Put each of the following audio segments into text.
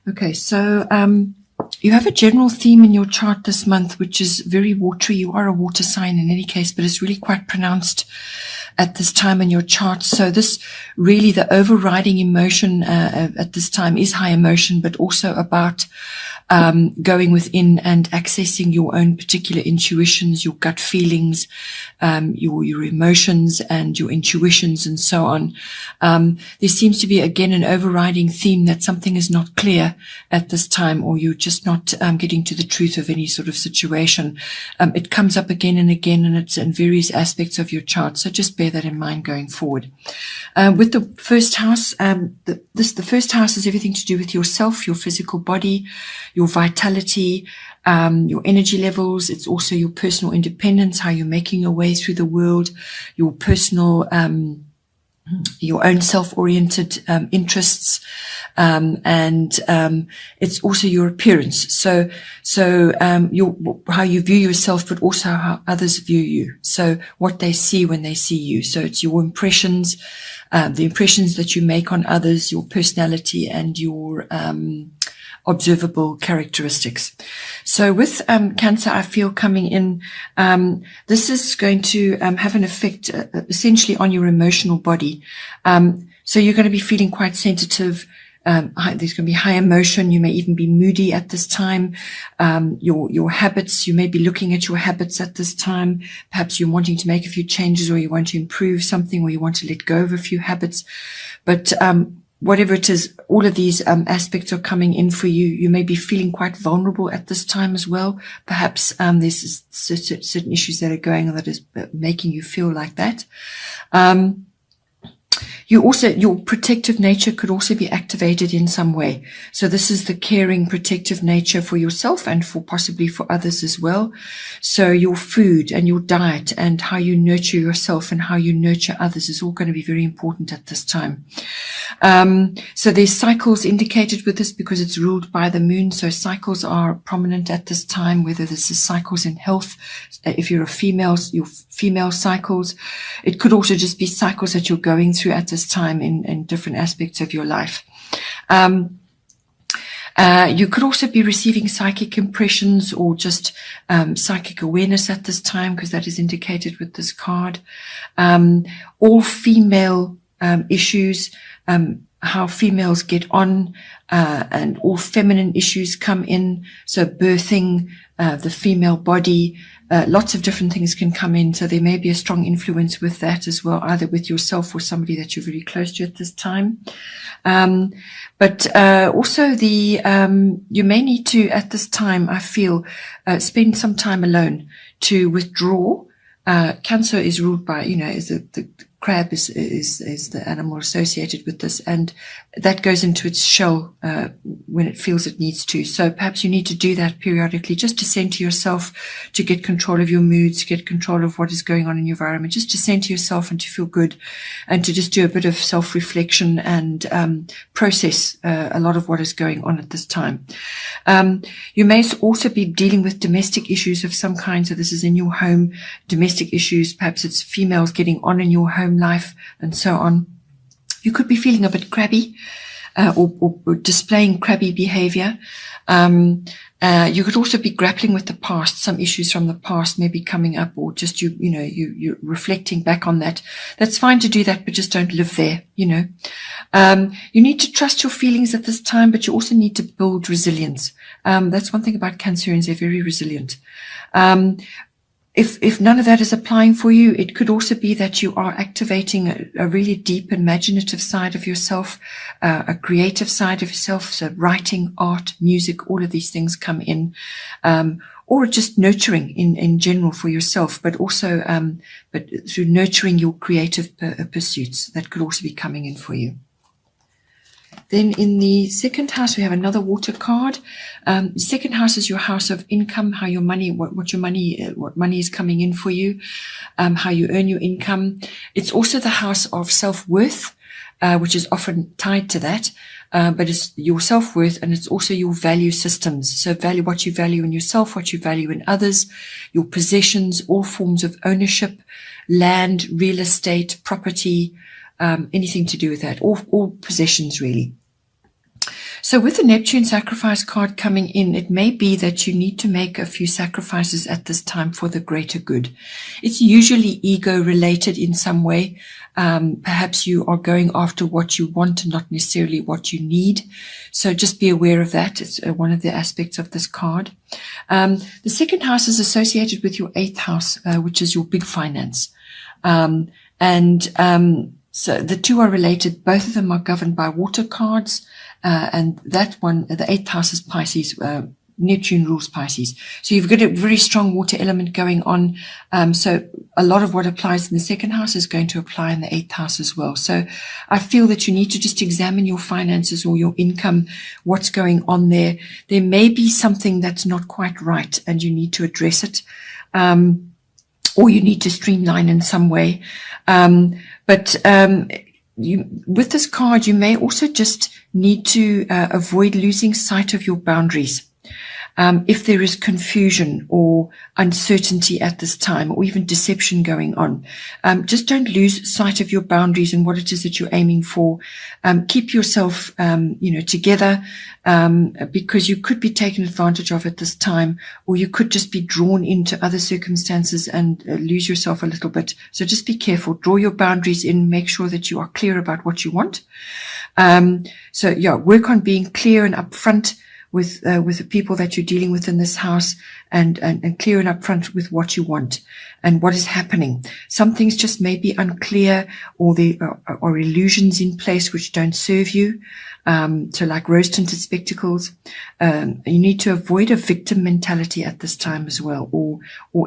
Okay, so you have a general theme in your chart this month, which is very watery. You are a water sign in any case, but it's really quite pronounced at this time in your chart. So this really, the overriding emotion at this time is high emotion, but also about going within and accessing your own particular intuitions, your gut feelings, your emotions and your intuitions and so on. There seems to be, again, an overriding theme that something is not clear at this time, or you're just not getting to the truth of any sort of situation. It comes up again and again, and it's in various aspects of your chart. So just bear that in mind going forward. With the first house, the first house is everything to do with yourself, your physical body, your vitality, your energy levels. It's also your personal independence, how you're making your way through the world, your personal, your own self-oriented interests, and it's also your appearance. So how you view yourself, but also how others view you. So what they see when they see you. So it's your impressions, the impressions that you make on others, your personality, and your observable characteristics. So with Cancer, I feel coming in, this is going to have an effect essentially on your emotional body. So you're going to be feeling quite sensitive. There's going to be high emotion. You may even be moody at this time. Your habits, you may be looking at your habits at this time. Perhaps you're wanting to make a few changes, or you want to improve something, or you want to let go of a few habits. But whatever it is, all of these aspects are coming in for you. You may be feeling quite vulnerable at this time as well. Perhaps there's certain issues that are going on that is making you feel like that. Your protective nature could also be activated in some way. So this is the caring, protective nature for yourself and for possibly for others as well. So your food and your diet and how you nurture yourself and how you nurture others is all going to be very important at this time. So there's cycles indicated with this because it's ruled by the moon. So cycles are prominent at this time, whether this is cycles in health. If you're a female, your female cycles. It could also just be cycles that you're going through at this time in different aspects of your life. You could also be receiving psychic impressions or just psychic awareness at this time, because that is indicated with this card. All female issues, how females get on, and all feminine issues come in. So birthing, the female body, lots of different things can come in. So there may be a strong influence with that as well, either with yourself or somebody that you're very close to at this time. But also you may need to, at this time, I feel, spend some time alone to withdraw. Cancer is ruled by, is the crab is the animal associated with this, and that goes into its shell when it feels it needs to. So perhaps you need to do that periodically, just to center yourself, to get control of your moods, to get control of what is going on in your environment, just to center yourself and to feel good, and to just do a bit of self-reflection and process a lot of what is going on at this time. You may also be dealing with domestic issues of some kind. So this is in your home, domestic issues. Perhaps it's females getting on in your home life and so on. You could be feeling a bit crabby, or displaying crabby behavior. You could also be grappling with the past. Some issues from the past may be coming up, or just you're reflecting back on that. That's fine to do that, but just don't live there. You need to trust your feelings at this time, but you also need to build resilience. That's one thing about Cancerians; they're very resilient. If none of that is applying for you, it could also be that you are activating a really deep imaginative side of yourself, a creative side of yourself. So writing, art, music, all of these things come in, or just nurturing in general for yourself, but also, but through nurturing your creative pursuits, that could also be coming in for you. Then in the second house, we have another water card. Second house is your house of income, how your money, what money is coming in for you, how you earn your income. It's also the house of self-worth, which is often tied to that. But it's your self-worth, and it's also your value systems. So what you value in yourself, what you value in others, your possessions, all forms of ownership, land, real estate, property, anything to do with that, all possessions really. So with the Neptune sacrifice card coming in, it may be that you need to make a few sacrifices at this time for the greater good. It's usually ego related in some way. Perhaps you are going after what you want and not necessarily what you need. So just be aware of that. It's one of the aspects of this card. The second house is associated with your 8th house, which is your big finance. So the two are related. Both of them are governed by water cards. And that one, the 8th house is Pisces. Neptune rules Pisces. So you've got a very strong water element going on. So a lot of what applies in the 2nd house is going to apply in the 8th house as well. So I feel that you need to just examine your finances or your income, what's going on there. There may be something that's not quite right and you need to address it. Or you need to streamline in some way. With this card, you may also just need to avoid losing sight of your boundaries. If there is confusion or uncertainty at this time, or even deception going on, just don't lose sight of your boundaries and what it is that you're aiming for. Keep yourself, together, because you could be taken advantage of at this time, or you could just be drawn into other circumstances and lose yourself a little bit. So just be careful. Draw your boundaries in. Make sure that you are clear about what you want. Work on being clear and upfront with the people that you're dealing with in this house, and clear and upfront with what you want and what is happening. Some things just may be unclear, or there are illusions in place which don't serve you. So like rose-tinted spectacles. You need to avoid a victim mentality at this time as well, or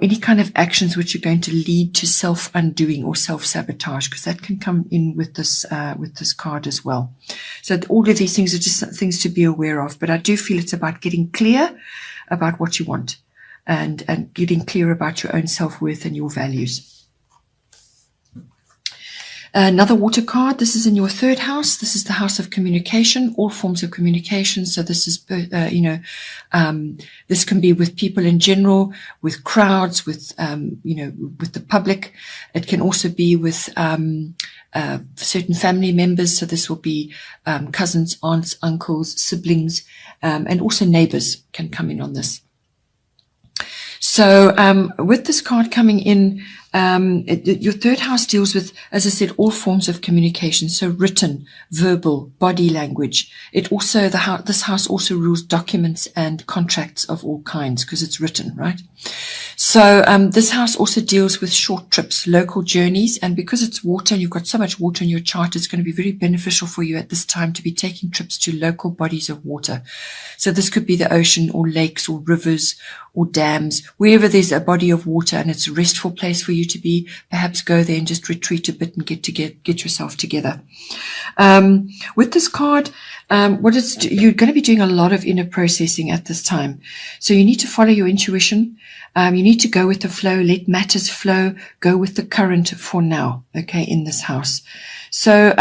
any kind of actions which are going to lead to self-undoing or self-sabotage, because that can come in with this card as well. So all of these things are just things to be aware of, but I do feel it's about getting clear about what you want and getting clear about your own self-worth and your values. Another water card. This is in your 3rd house. This is the house of communication, all forms of communication. So this is, this can be with people in general, with crowds, with the public. It can also be with certain family members. So this will be cousins, aunts, uncles, siblings, and also neighbors can come in on this. So with this card coming in, your 3rd house deals with, as I said, all forms of communication. So written, verbal, body language. It also, this house also rules documents and contracts of all kinds because it's written, right? So this house also deals with short trips, local journeys. And because it's water and you've got so much water in your chart, it's going to be very beneficial for you at this time to be taking trips to local bodies of water. So this could be the ocean or lakes or rivers or dams, wherever there's a body of water and it's a restful place for you to be. Perhaps go there and just retreat a bit and get yourself together. With this card, you're going to be doing a lot of inner processing at this time. So you need to follow your intuition. You need to go with the flow, let matters flow, go with the current for now, okay, in this house. So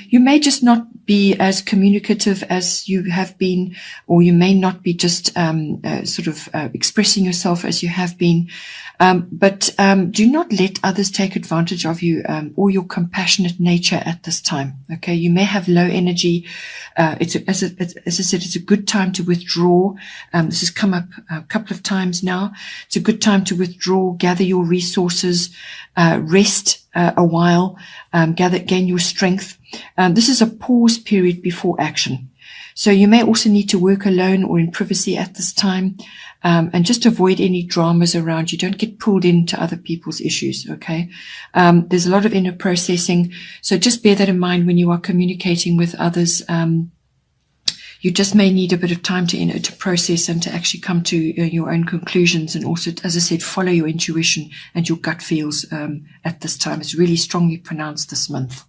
you may just not be as communicative as you have been, or you may not be just expressing yourself as you have been. But do not let others take advantage of you or your compassionate nature at this time. Okay, you may have low energy. As I said, it's a good time to withdraw. This has come up a couple of times now. It's a good time to withdraw, gather your resources, rest a while, gain your strength. This is a pause period before action. So you may also need to work alone or in privacy at this time, and just avoid any dramas around you. Don't get pulled into other people's issues, okay? There's a lot of inner processing, so just bear that in mind when you are communicating with others. You just may need a bit of time to process and to actually come to your own conclusions, and also, as I said, follow your intuition and your gut feels at this time. It's really strongly pronounced this month.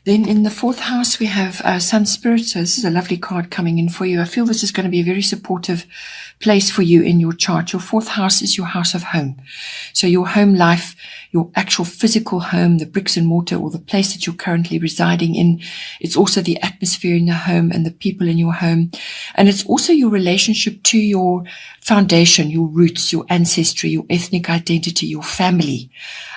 Then in the 4th house, we have Sun Spirit. So this is a lovely card coming in for you. I feel this is going to be a very supportive place for you in your chart. Your 4th house is your house of home. So your home life, your actual physical home, the bricks and mortar, or the place that you're currently residing in. It's also the atmosphere in the home and the people in your home. And it's also your relationship to your foundation, your roots, your ancestry, your ethnic identity, your family.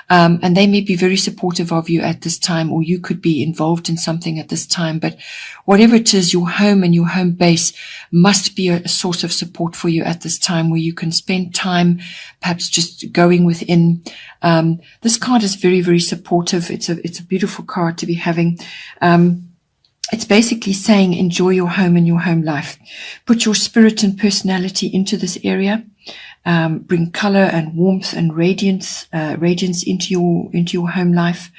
And they may be very supportive of you at this time, or you could be involved in something at this time. But whatever it is, your home and your home base must be a source of support for you at this time, where you can spend time perhaps just going within. This card is very, very supportive. It's a beautiful card to be having. It's basically saying enjoy your home and your home life. Put your spirit and personality into this area. Bring color and warmth and radiance into your home life,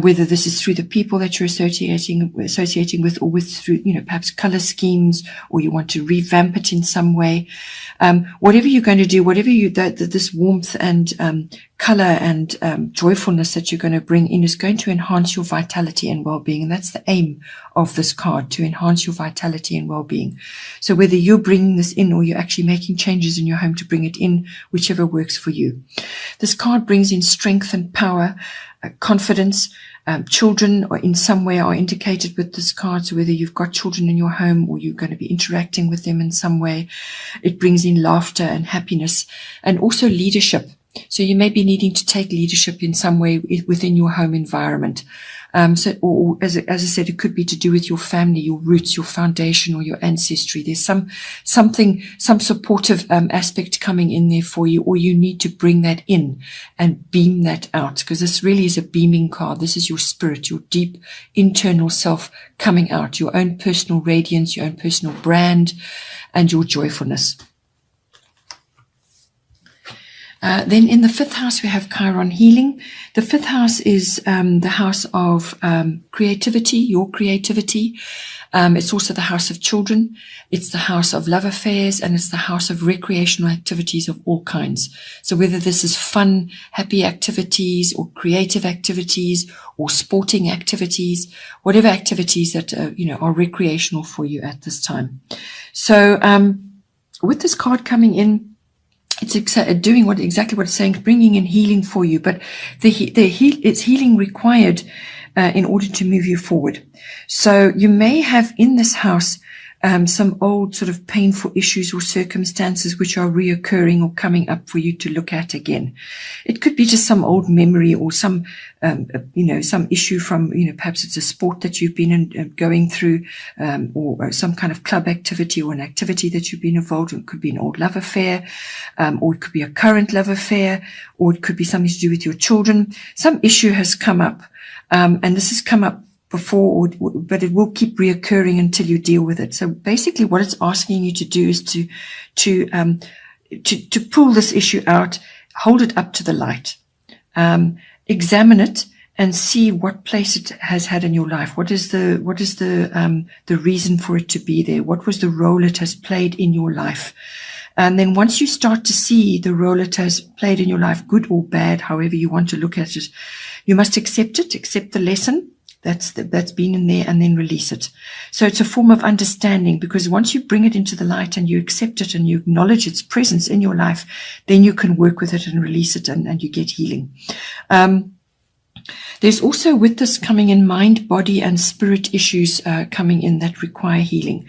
whether this is through the people that you're associating with, or through, perhaps color schemes, or you want to revamp it in some way. Whatever you're going to do, whatever this warmth and color and joyfulness that you're going to bring in is going to enhance your vitality and well-being. And that's the aim of this card, to enhance your vitality and well-being. So whether you're bringing this in or you're actually making changes in your home to bring it in, whichever works for you. This card brings in strength and power, confidence. Children or in some way are indicated with this card. So whether you've got children in your home or you're going to be interacting with them in some way, it brings in laughter and happiness, and also leadership. So you may be needing to take leadership in some way within your home environment. Or as I said, it could be to do with your family, your roots, your foundation, or your ancestry. There's some supportive aspect coming in there for you, or you need to bring that in and beam that out, because this really is a beaming card. This is your spirit, your deep internal self coming out, your own personal radiance, your own personal brand, and your joyfulness. Then in the 5th house, we have Chiron healing. The 5th house is the house of creativity, your creativity. It's also the house of children. It's the house of love affairs, and it's the house of recreational activities of all kinds. So whether this is fun, happy activities, or creative activities, or sporting activities, whatever activities that are recreational for you at this time. So with this card coming in, it's doing exactly what it's saying, bringing in healing for you, but it's healing required in order to move you forward. So you may have in this house some old sort of painful issues or circumstances which are reoccurring or coming up for you to look at again. It could be just some old memory, or some some issue from, perhaps it's a sport that you've been going through, or some kind of club activity or an activity that you've been involved in. It could be an old love affair, or it could be a current love affair, or it could be something to do with your children. Some issue has come up, and this has come up before, but it will keep reoccurring until you deal with it. So basically what it's asking you to do is to pull this issue out, hold it up to the light, examine it, and see what place it has had in your life. What is the reason for it to be there? What was the role it has played in your life? And then once you start to see the role it has played in your life, good or bad, however you want to look at it, you must accept it, accept the lesson that's been in there, and then release it. So it's a form of understanding, because once you bring it into the light and you accept it and you acknowledge its presence in your life, then you can work with it and release it, and you get healing. There's also, with this coming in, mind, body, and spirit issues coming in that require healing.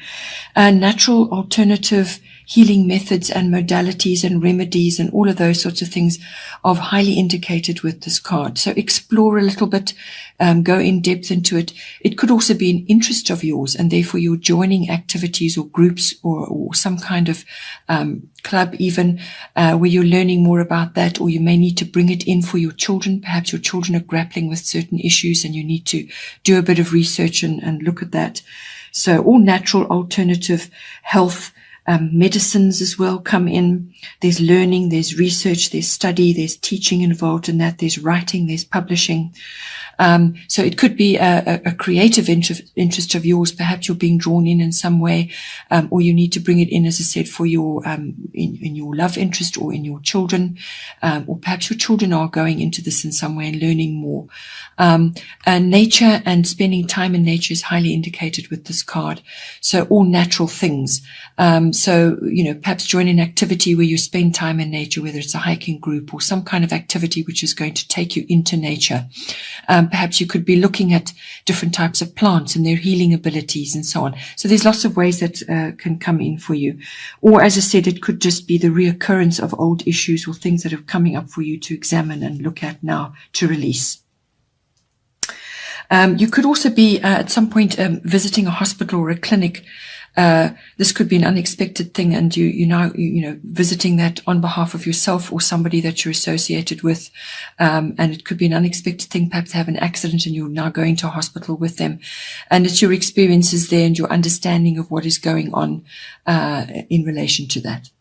Natural alternative healing methods and modalities and remedies and all of those sorts of things are highly indicated with this card. So explore a little bit, go in depth into it. It could also be an interest of yours, and therefore you're joining activities or groups or some kind of club even, where you're learning more about that, or you may need to bring it in for your children. Perhaps your children are grappling with certain issues and you need to do a bit of research and look at that. So all natural alternative health medicines as well come in. There's learning, there's research, there's study, there's teaching involved in that, there's writing, there's publishing. So it could be a creative interest of yours. Perhaps you're being drawn in some way, or you need to bring it in, as I said, for your in your love interest or in your children, or perhaps your children are going into this in some way and learning more. And nature and spending time in nature is highly indicated with this card. So all natural things. So, perhaps join an activity where you spend time in nature, whether it's a hiking group or some kind of activity which is going to take you into nature. Perhaps you could be looking at different types of plants and their healing abilities and so on. So there's lots of ways that can come in for you. Or, as I said, it could just be the reoccurrence of old issues or things that are coming up for you to examine and look at now to release. You could also be at some point visiting a hospital or a clinic. This could be an unexpected thing, and you now visiting that on behalf of yourself or somebody that you're associated with, and it could be an unexpected thing. Perhaps have an accident and you're now going to a hospital with them, and it's your experiences there and your understanding of what is going on in relation to that.